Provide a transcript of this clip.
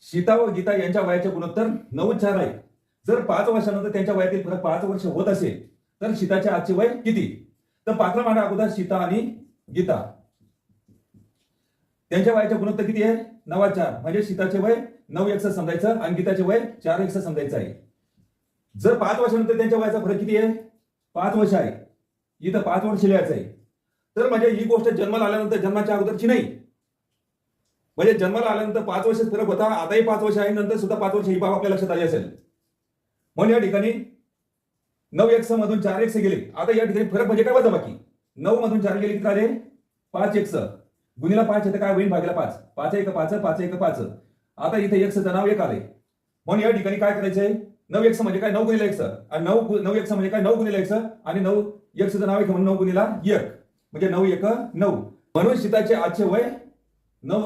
सीता व गीता यांच्या वयाचे गुणोत्तर 9:4 आहे. जर 5 वर्षानंतर त्यांच्या वयातील फरक 5 वर्ष होत असेल तर सीताचे आजचे वय किती? तर पाखरं मांडा अगोदर सीता आणि गीता. त्यांच्या वयाचे गुणोत्तर किती आहे? 9:4. म्हणजे सीताचे वय 9x समजायचं आणि गीताचे वय 4x समजायचं आहे. जर 5 वर्षानंतर त्यांच्या वयाचा फरक किती आहे? 5 वर्ष आहे. इथं 5 वर्ष लिहायचं आहे. तर म्हणजे ही गोष्ट जन्माला आल्यानंतर जन्माच्या अगोदरची नाही. म्हणजे जन्माला आल्यानंतर 5 वर्ष फरक होता, आताही 5 वर्ष आहे, नंतर सुद्धा 5 वर्ष ही बाब आपल्या लक्षात आली असेल. म्हणून या ठिकाणी 9x मधून 4x गेले. आता या ठिकाणी फरक म्हणजे काय वजाबाकी? 9 मधून 4 गेले किती आले? 5x. गुणिला 5 येतं काय होईल? भागिला 5. 5 1 5, 5 1 5. आता इथे x चं नाव 1 आले. म्हणून या ठिकाणी काय करायचंय? 9x म्हणजे काय? 9 गुणिला x. आणि 9x म्हणजे काय? 9 गुणिला x. आणि 9x चं नाव 1 म्हणून 9 गुणिला 1 म्हणजे 9 1 9. म्हणून सीताचे आजचे वय 9